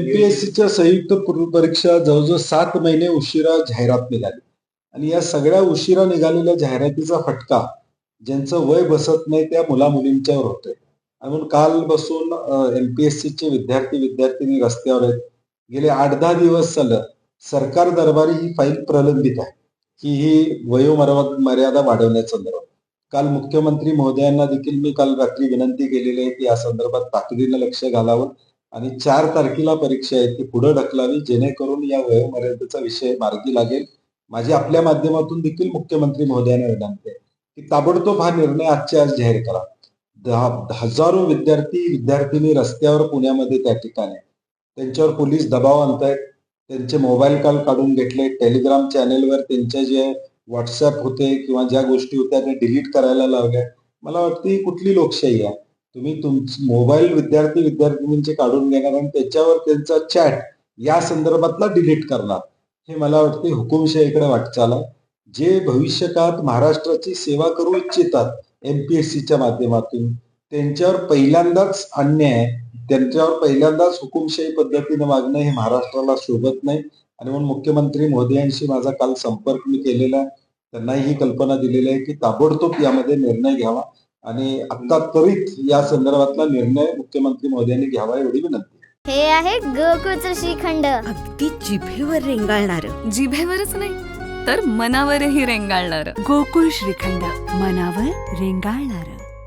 एमपीएससीच्या संयुक्त पूर्व परीक्षा जवळजवळ 7 महिने उशिरा जाहिरात निघाली आणि या सगळ्या उशिरा निघालेल्या जाहिरातीचा फटका ज्यांचं वय बसत नाही त्या मुला मुलींच्यावर होतोय. आणि म्हणून काल बसून एमपीएससीचे विद्यार्थी रस्त्यावर आहेत. गेले 8-10 दिवस झालं सरकार दरबारी ही फाईल प्रलंबित आहे की ही मर्यादा वाढवण्यासंदर्भात. काल मुख्यमंत्री महोदयांना देखील मी काल रात्री विनंती केलेली आहे की या संदर्भात तातडीनं लक्ष घालावं आणि 4 तारखेला परीक्षा आहे ती पुढे ढकलावी जेणेकरून या वयोमर्यादेचा विषय मार्गी लागेल. माझी आपल्या माध्यमातून देखील मुख्यमंत्री महोदयांना विनंती आहे की ताबडतोब हा निर्णय आजच्या आज जाहीर करा. हजारो विद्यार्थी रस्त्यावर पुण्यामध्ये त्या ठिकाणी त्यांच्यावर पोलीस दबाव आणतायत. त्यांचे मोबाईल कॉल काढून घेतले. टेलिग्राम चॅनेलवर त्यांचे जे व्हॉट्सअप होते किंवा ज्या गोष्टी होत्या त्या डिलीट करायला लावल्या. मला वाटतं ही कुठली लोकशाही आहे? तुम्ही तुमचे मोबाईल विद्यार्थिनींचे काढून घेणार आणि त्याच्यावर त्यांचा चॅट या संदर्भातला डिलीट करणार. हे मला वाटते हुकुमशाहीकडे वाटचाल आहे. जे भविष्यकाळात महाराष्ट्राची सेवा करू इच्छितात एमपीएससीच्या माध्यमातून त्यांच्यावर पहिल्यांदाच अन्याय आहे. त्यांच्यावर पहिल्यांदाच हुकुमशाही पद्धतीने वागणं हे महाराष्ट्राला शोभत नाही. आणि म्हणून मुख्यमंत्री महोदयांशी माझा काल संपर्क मी केलेला आहे. त्यांनाही ही कल्पना दिलेली आहे की ताबडतोब यामध्ये निर्णय घ्यावा आणि आता त्वरित या संदर्भातला निर्णय मुख्यमंत्री महोदयांनी घ्यावा एवढी विनंती. हे आहे गोकुळचं श्रीखंड, अगदी जिभेवर रेंगाळणार. जिभेवरच नाही तर मनावरही रेंगाळणार. गोकुळ श्रीखंड, मनावर रेंगाळणार.